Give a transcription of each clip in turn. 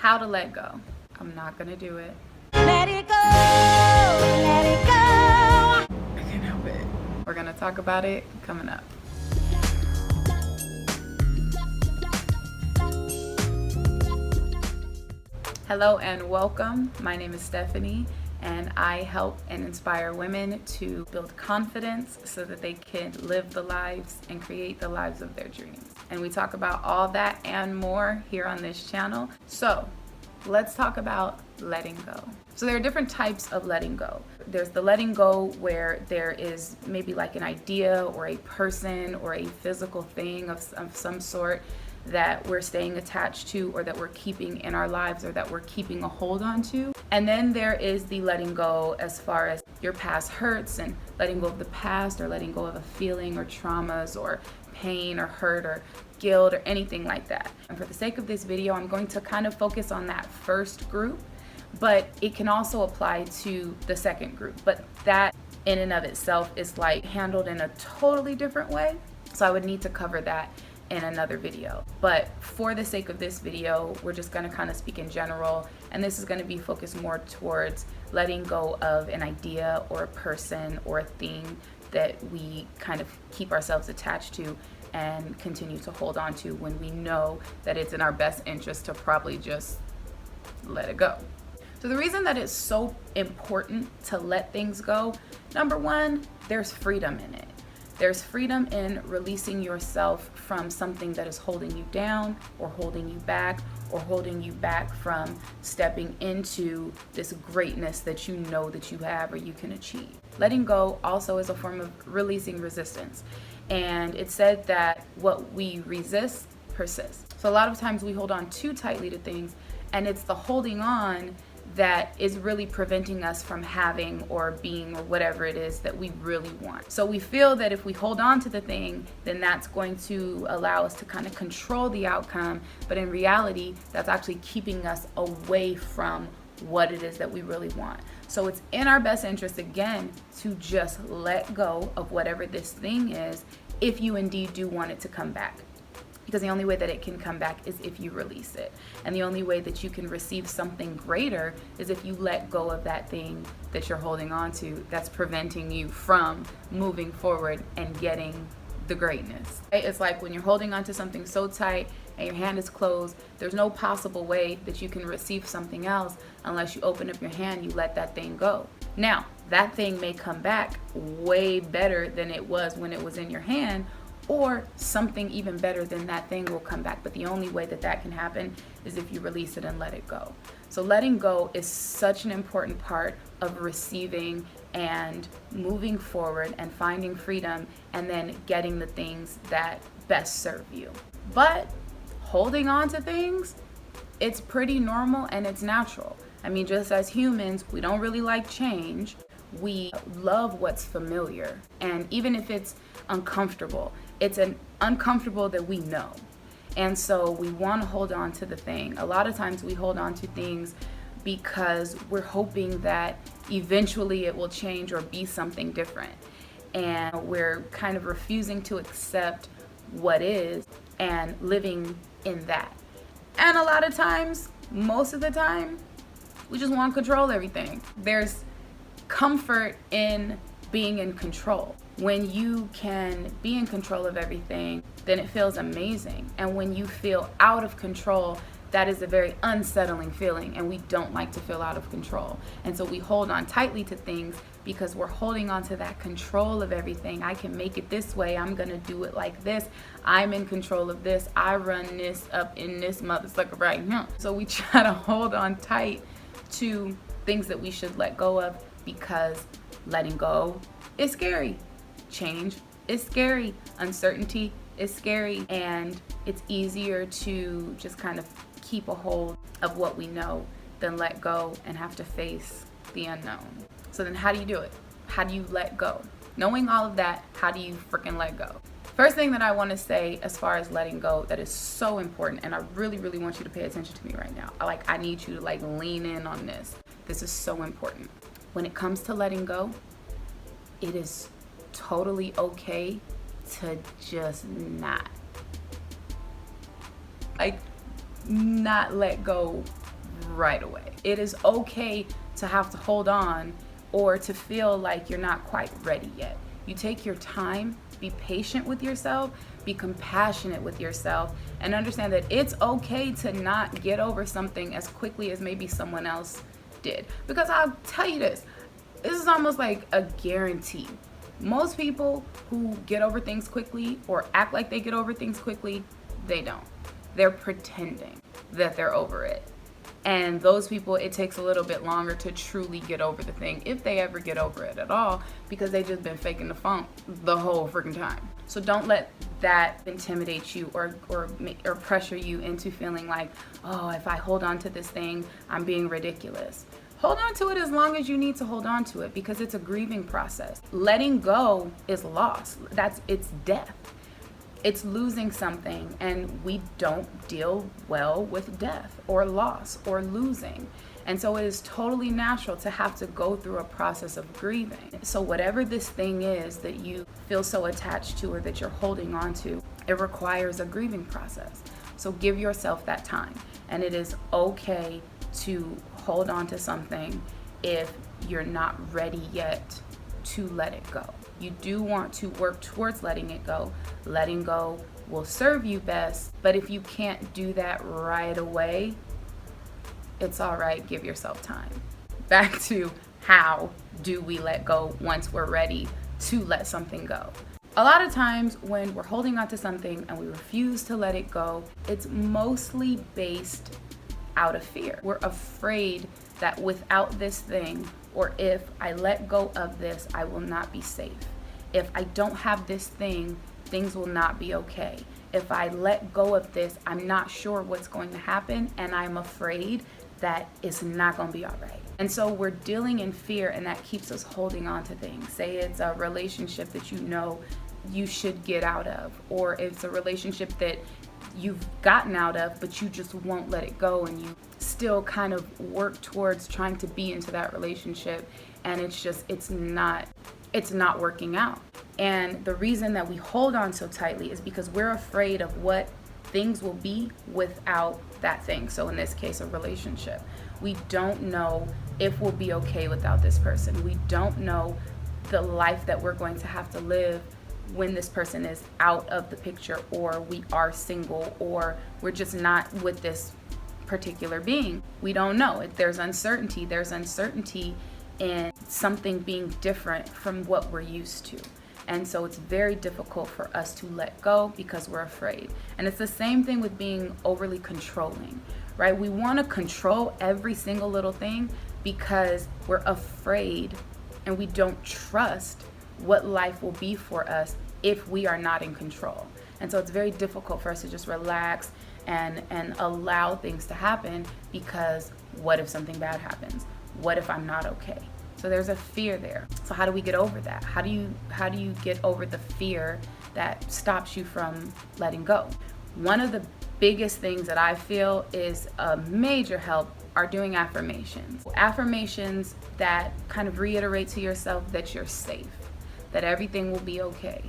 how to let go. I'm not gonna do it. Let it go, let it go. I can't help it. We're gonna talk about it coming up. Hello and welcome. My name is Stephanie, and I help and inspire women to build confidence so that they can live the lives and create the lives of their dreams. And we talk about all that and more here on this channel. So let's talk about letting go. So there are different types of letting go. There's the letting go where there is maybe like an idea or a person or a physical thing of some sort that we're staying attached to, or that we're keeping in our lives, or that we're keeping a hold on to. And then there is the letting go as far as your past hurts and letting go of the past, or letting go of a feeling or traumas or pain or hurt or guilt or anything like that. And for the sake of this video, I'm going to kind of focus on that first group, but it can also apply to the second group. But that in and of itself is like handled in a totally different way. So I would need to cover that in another video. But for the sake of this video, we're just gonna kind of speak in general, and this is gonna be focused more towards letting go of an idea or a person or a thing that we kind of keep ourselves attached to and continue to hold on to when we know that it's in our best interest to probably just let it go. So the reason that it's so important to let things go, number one, there's freedom in it. There's freedom in releasing yourself from something that is holding you down or holding you back, or holding you back from stepping into this greatness that you know that you have or you can achieve. Letting go also is a form of releasing resistance. And it's said that what we resist persists. So a lot of times we hold on too tightly to things, and it's the holding on that is really preventing us from having or being or whatever it is that we really want. So we feel that if we hold on to the thing, then that's going to allow us to kind of control the outcome. But in reality, that's actually keeping us away from what it is that we really want. So it's in our best interest, again, to just let go of whatever this thing is if you indeed do want it to come back. Because the only way that it can come back is if you release it. And the only way that you can receive something greater is if you let go of that thing that you're holding on to that's preventing you from moving forward and getting the greatness. It's like when you're holding on to something so tight and your hand is closed, there's no possible way that you can receive something else unless you open up your hand, you let that thing go. Now, that thing may come back way better than it was when it was in your hand, or something even better than that thing will come back. But the only way that that can happen is if you release it and let it go. So letting go is such an important part of receiving and moving forward and finding freedom, and then getting the things that best serve you. But holding on to things, it's pretty normal and it's natural. I mean, just as humans, we don't really like change. We love what's familiar. And even if it's uncomfortable, it's an uncomfortable that we know. And so we want to hold on to the thing. A lot of times we hold on to things because we're hoping that eventually it will change or be something different. And we're kind of refusing to accept what is and living in that. And a lot of times, most of the time, we just want to control everything. There's comfort in being in control. When you can be in control of everything, then it feels amazing. And when you feel out of control, that is a very unsettling feeling, and we don't like to feel out of control. And so we hold on tightly to things because we're holding on to that control of everything. I can make it this way. I'm gonna do it like this. I'm in control of this. I run this up in this motherfucker right here. So we try to hold on tight to things that we should let go of, because letting go is scary. Change is scary. Uncertainty is scary. And it's easier to just kind of keep a hold of what we know than let go and have to face the unknown. So then how do you do it? How do you let go? Knowing all of that, how do you freaking let go? First thing that I want to say as far as letting go that is so important, and I really, really want you to pay attention to me right now. I need you to lean in on this. This is so important. When it comes to letting go, it is totally okay to just not. not let go right away. It is okay to have to hold on or to feel like you're not quite ready yet. You take your time, be patient with yourself, be compassionate with yourself, and understand that it's okay to not get over something as quickly as maybe someone else did. Because I'll tell you this is almost like a guarantee. Most people who get over things quickly or act like they get over things quickly, they don't. They're pretending that they're over it. And those people, it takes a little bit longer to truly get over the thing, if they ever get over it at all, because they just been faking the funk the whole freaking time. So don't let that intimidate you or pressure you into feeling like, oh, if I hold on to this thing, I'm being ridiculous. Hold on to it as long as you need to hold on to it, because it's a grieving process. Letting go is loss. It's death. It's losing something, and we don't deal well with death or loss or losing. And so it is totally natural to have to go through a process of grieving. So whatever this thing is that you feel so attached to or that you're holding on to, it requires a grieving process. So give yourself that time. And it is okay to hold on to something if you're not ready yet to let it go. You do want to work towards letting it go. Letting go will serve you best, but if you can't do that right away, it's all right. Give yourself time. Back to how do we let go once we're ready to let something go. A lot of times when we're holding on to something and we refuse to let it go, it's mostly based out of fear. We're afraid that without this thing, or if I let go of this, I will not be safe. If I don't have this thing, things will not be okay. If I let go of this, I'm not sure what's going to happen, and I'm afraid that it's not going to be all right. And so we're dealing in fear, and that keeps us holding on to things. Say it's a relationship that you know you should get out of, or it's a relationship that you've gotten out of, but you just won't let it go, and you still kind of work towards trying to be into that relationship, and it's not working out. And the reason that we hold on so tightly is because we're afraid of what things will be without that thing. So in this case, a relationship. We don't know if we'll be okay without this person. We don't know the life that we're going to have to live when this person is out of the picture, or we are single, or we're just not with this particular being. We don't know. There's uncertainty. There's uncertainty in something being different from what we're used to. And so it's very difficult for us to let go because we're afraid. And it's the same thing with being overly controlling, right? We want to control every single little thing because we're afraid and we don't trust what life will be for us if we are not in control. And so it's very difficult for us to just relax and allow things to happen, because what if something bad happens? What if I'm not okay? So there's a fear there. So how do we get over that? How do you get over the fear that stops you from letting go? One of the biggest things that I feel is a major help are doing affirmations. Affirmations that kind of reiterate to yourself that you're safe, that everything will be okay.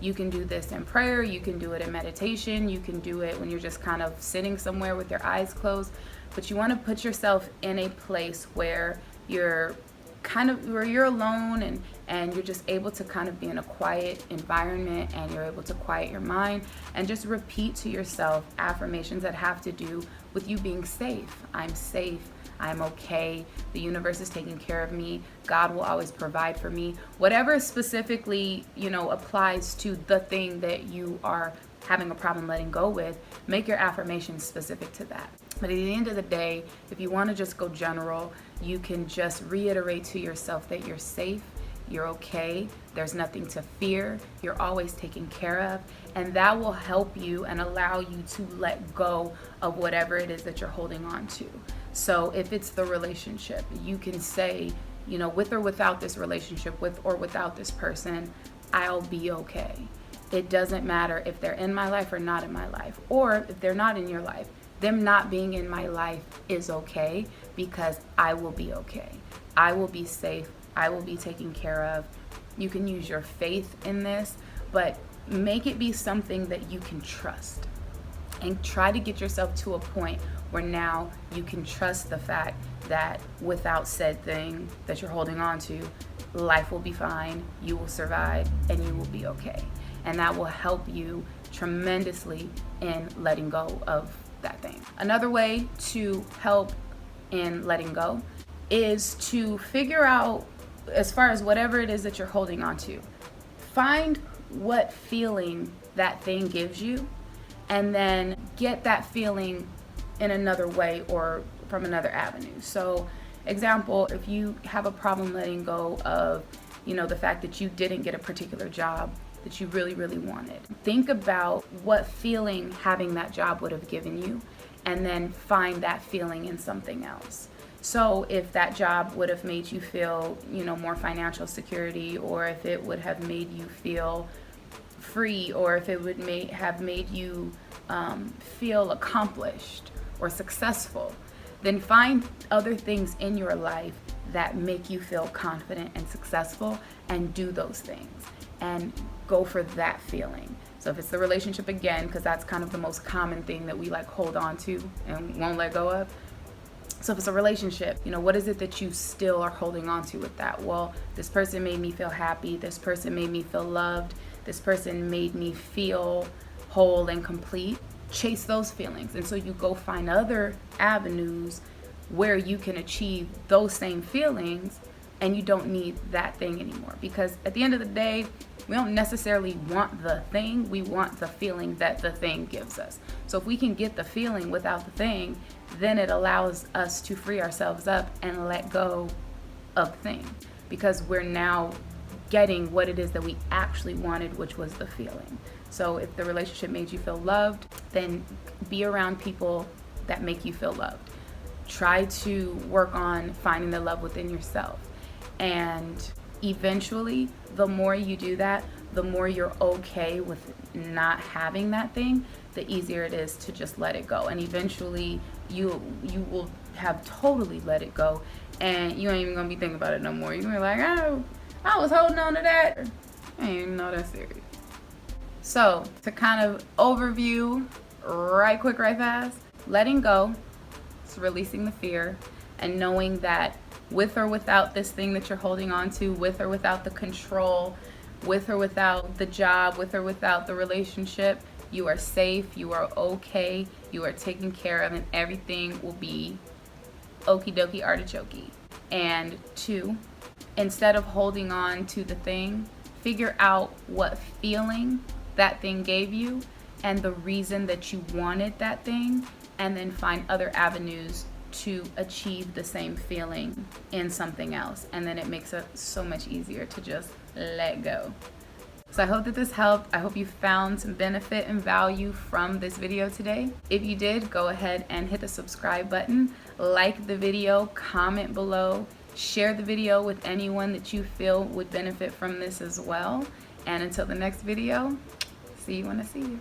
You can do this in prayer, you can do it in meditation, you can do it when you're just kind of sitting somewhere with your eyes closed, but you want to put yourself in a place where you're alone and you're just able to kind of be in a quiet environment, and you're able to quiet your mind and just repeat to yourself affirmations that have to do with you being safe. I'm safe. I'm okay. The universe is taking care of me. God will always provide for me. Whatever specifically, applies to the thing that you are having a problem letting go with, make your affirmations specific to that. But at the end of the day, if you want to just go general, you can just reiterate to yourself that you're safe, you're okay, there's nothing to fear, you're always taken care of, and that will help you and allow you to let go of whatever it is that you're holding on to. So if it's the relationship, you can say, with or without this relationship, with or without this person, I'll be okay. It doesn't matter if they're in my life or not in my life, or if they're not in your life. Them not being in my life is okay, because I will be okay. I will be safe. I will be taken care of. You can use your faith in this, but make it be something that you can trust. and try to get yourself to a point where now you can trust the fact that without said thing that you're holding on to, life will be fine, you will survive, and you will be okay. And that will help you tremendously in letting go of that thing. Another way to help in letting go is to figure out, as far as whatever it is that you're holding on to, find what feeling that thing gives you, and then get that feeling in another way or from another avenue. So, example, if you have a problem letting go of, the fact that you didn't get a particular job that you really, really wanted, think about what feeling having that job would have given you, and then find that feeling in something else. So if that job would have made you feel, more financial security, or if it would have made you feel free, or if it would have made you feel accomplished or successful, then find other things in your life that make you feel confident and successful, and do those things and go for that feeling. So if it's the relationship again, because that's kind of the most common thing that we hold on to and won't let go of. So if it's a relationship, what is it that you still are holding on to with that? Well, this person made me feel happy. This person made me feel loved. This person made me feel whole and complete. Chase those feelings. And so you go find other avenues where you can achieve those same feelings, and you don't need that thing anymore. Because at the end of the day, we don't necessarily want the thing, we want the feeling that the thing gives us. So if we can get the feeling without the thing, then it allows us to free ourselves up and let go of the thing, because we're now getting what it is that we actually wanted, which was the feeling. So if the relationship made you feel loved, then be around people that make you feel loved. Try to work on finding the love within yourself. And eventually, the more you do that, the more you're okay with not having that thing, the easier it is to just let it go. And eventually, you will have totally let it go, and you ain't even gonna be thinking about it no more. You're gonna be like, oh, I was holding on to that. I ain't even know that's serious. So, to kind of overview right quick, right fast, letting go is releasing the fear and knowing that with or without this thing that you're holding on to, with or without the control, with or without the job, with or without the relationship, you are safe, you are okay, you are taken care of, and everything will be okie dokie artichoke. And 2, instead of holding on to the thing, figure out what feeling that thing gave you and the reason that you wanted that thing, and then find other avenues to achieve the same feeling in something else. And then it makes it so much easier to just let go. So I hope that this helped. I hope you found some benefit and value from this video today. If you did, go ahead and hit the subscribe button, like the video, comment below, share the video with anyone that you feel would benefit from this as well. And until the next video, see you when I see you.